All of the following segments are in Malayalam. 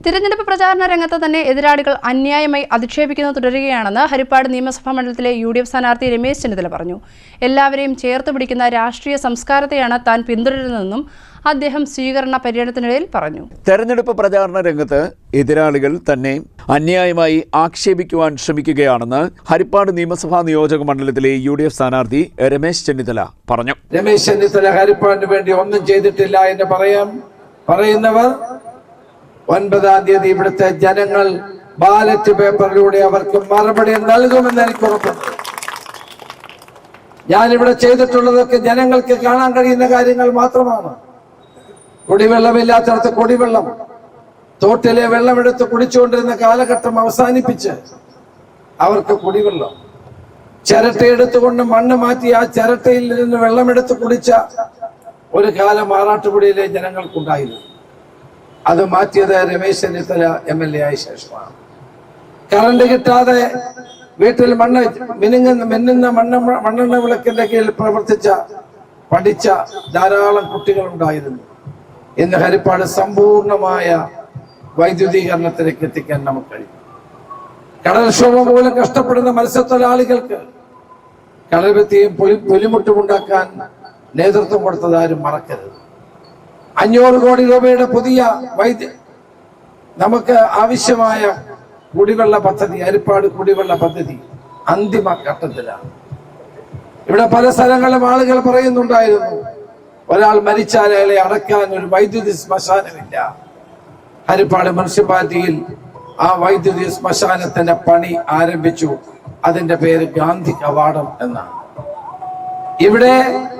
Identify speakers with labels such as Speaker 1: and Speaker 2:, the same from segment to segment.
Speaker 1: തിരഞ്ഞെടുപ്പ് പ്രചാരണ രംഗത്ത് തന്നെ എതിരാളികൾ അന്യായമായി അധിക്ഷേപിക്കുന്നത് തുടരുകയാണെന്ന് ഹരിപ്പാട് നിയമസഭാ മണ്ഡലത്തിലെ UDF സ്ഥാനാർത്ഥി രമേശ് ചെന്നിത്തല പറഞ്ഞു. എല്ലാവരെയും ചേർത്ത് പിടിക്കുന്ന രാഷ്ട്രീയ സംസ്കാരത്തെയാണ് താൻ പിന്തുടരുന്നതെന്നും അദ്ദേഹം സ്വീകരണ പര്യടനത്തിനിടയിൽ പറഞ്ഞു.
Speaker 2: തെരഞ്ഞെടുപ്പ് പ്രചാരണ രംഗത്ത് എതിരാളികൾ തന്നെ അന്യായമായി ആക്ഷേപിക്കുവാൻ ശ്രമിക്കുകയാണെന്ന് ഹരിപ്പാട് നിയമസഭാ നിയോജക മണ്ഡലത്തിലെ UDF സ്ഥാനാർത്ഥി രമേശ് ചെന്നിത്തല പറഞ്ഞു.
Speaker 3: രമേശ് ചെന്നിത്തല ഹരിപ്പാടിന് വേണ്ടി ഒന്നും ചെയ്തിട്ടില്ല എന്ന് പറയുന്നവർ 9-ാം തീയതി ഇവിടുത്തെ ജനങ്ങൾ ബാലറ്റ് പേപ്പറിലൂടെ അവർക്ക് മറുപടി നൽകുമെന്ന് എനിക്ക് ഉറപ്പുണ്ട്. ഞാനിവിടെ ചെയ്തിട്ടുള്ളതൊക്കെ ജനങ്ങൾക്ക് കാണാൻ കഴിയുന്ന കാര്യങ്ങൾ മാത്രമാണ്. കുടിവെള്ളമില്ലാത്തടത്ത് കുടിവെള്ളം, തോട്ടിലെ വെള്ളമെടുത്ത് കുടിച്ചുകൊണ്ടിരുന്ന കാലഘട്ടം അവസാനിപ്പിച്ച് അവർക്ക് കുടിവെള്ളം, ചിരട്ടയെടുത്തുകൊണ്ട് മണ്ണ് മാറ്റി ആ ചിരട്ടയിൽ നിന്ന് വെള്ളമെടുത്ത് കുടിച്ച ഒരു കാലം ആറാട്ടുപുഴയിലെ ജനങ്ങൾക്കുണ്ടായിരുന്നു. അത് മാറ്റിയത് രമേശ് ചെന്നിത്തല MLA ആയ ശേഷമാണ്. കറണ്ട് കിട്ടാതെ വീട്ടിൽ മിന്നുന്ന മണ്ണെണ്ണ വിളക്കിന്റെ കീഴിൽ പഠിച്ച ധാരാളം കുട്ടികൾ ഉണ്ടായിരുന്നു. ഇന്ന് ഹരിപ്പാട് സമ്പൂർണമായ വൈദ്യുതീകരണത്തിലേക്ക് എത്തിക്കാൻ നമുക്ക് കഴിയും. കടൽക്ഷോഭം മൂലം കഷ്ടപ്പെടുന്ന മത്സ്യത്തൊഴിലാളികൾക്ക് കടൽഭിത്തിയും പുലിമുട്ടും ഉണ്ടാക്കാൻ നേതൃത്വം കൊടുത്തതാരും മറക്കരുത്. 500 കോടി രൂപയുടെ പുതിയ നമുക്ക് ആവശ്യമായ കുടിവെള്ള പദ്ധതി, ഹരിപ്പാട് കുടിവെള്ള പദ്ധതി അന്തിമ ഘട്ടത്തിലാണ്. ഇവിടെ പല സ്ഥലങ്ങളിലും ആളുകൾ പറയുന്നുണ്ടായിരുന്നു, ഒരാൾ മരിച്ചാൽ അയാളെ അടക്കാൻ ഒരു വൈദ്യുതി ശ്മശാനമില്ല. ഹരിപ്പാട് മുനിസിപ്പാലിറ്റിയിൽ ആ വൈദ്യുതി ശ്മശാനത്തിന്റെ പണി ആരംഭിച്ചു. അതിന്റെ പേര് ഗാന്ധി കവാടം എന്നാണ്. ഇവിടെ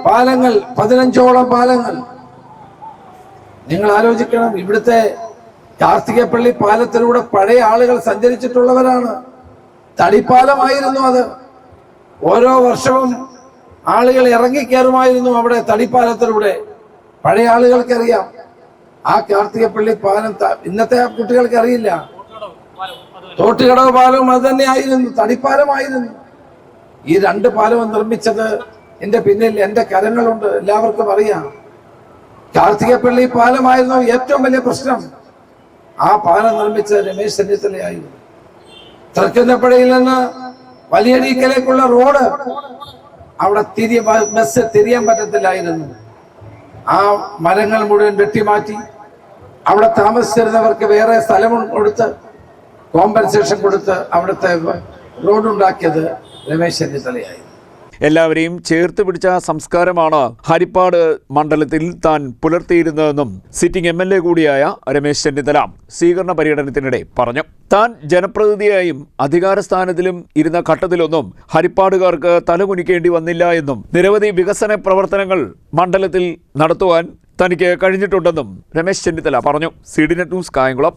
Speaker 3: പാലങ്ങൾ, 15ഓളം പാലങ്ങൾ. നിങ്ങൾ ആലോചിക്കണം, ഇവിടുത്തെ കാർത്തികപ്പള്ളി പാലത്തിലൂടെ പഴയ ആളുകൾ സഞ്ചരിച്ചിട്ടുള്ളവരാണ്. തടിപ്പാലമായിരുന്നു അത്. ഓരോ വർഷവും ആളുകൾ ഇറങ്ങിക്കയറുമായിരുന്നു അവിടെ തടിപ്പാലത്തിലൂടെ. പഴയ ആളുകൾക്കറിയാം. ആ കാർത്തികപ്പള്ളി പാലം ഇന്നത്തെ കുട്ടികൾക്ക് അറിയില്ല. തോട്ടുകടവ് പാലവും അത് തന്നെയായിരുന്നു, തടിപ്പാലമായിരുന്നു. ഈ 2 പാലവും നിർമ്മിച്ചത് എന്റെ പിന്നിൽ എന്റെ കരങ്ങളുണ്ട്, എല്ലാവർക്കും അറിയാം. കാർത്തികപ്പള്ളി പാലമായിരുന്നു ഏറ്റവും വലിയ പ്രശ്നം. ആ പാലം നിർമ്മിച്ച രമേശ് ചെന്നിത്തലയായിരുന്നു. തൃക്കുന്നപ്പുഴയിൽ നിന്ന് വലിയടീക്കലേക്കുള്ള റോഡ്, അവിടെ ബസ് തിരിയാൻ പറ്റത്തില്ലായിരുന്നു. ആ മരങ്ങൾ മുഴുവൻ വെട്ടിമാറ്റി അവിടെ താമസിച്ചിരുന്നവർക്ക് വേറെ സ്ഥലം കൊടുത്ത് കോമ്പൻസേഷൻ കൊടുത്ത് അവിടുത്തെ റോഡുണ്ടാക്കിയത് രമേശ് ചെന്നിത്തലയായിരുന്നു.
Speaker 2: എല്ലാവരെയും ചേർത്ത് പിടിച്ച സംസ്കാരമാണ് ഹരിപ്പാട് മണ്ഡലത്തിൽ താൻ പുലർത്തിയിരുന്നതെന്നും സിറ്റിംഗ് MLA കൂടിയായ രമേശ് ചെന്നിത്തല സ്വീകരണ പര്യടനത്തിനിടെ പറഞ്ഞു. താൻ ജനപ്രതിനിധിയായും അധികാരസ്ഥാനത്തിലും ഇരുന്ന ഘട്ടത്തിലൊന്നും ഹരിപ്പാടുകാർക്ക് തലകുനിക്കേണ്ടി വന്നില്ല എന്നും നിരവധി വികസന പ്രവർത്തനങ്ങൾ മണ്ഡലത്തിൽ നടത്തുവാൻ തനിക്ക് കഴിഞ്ഞിട്ടുണ്ടെന്നും രമേശ് ചെന്നിത്തല പറഞ്ഞു. CDNet news, Kayamkulam.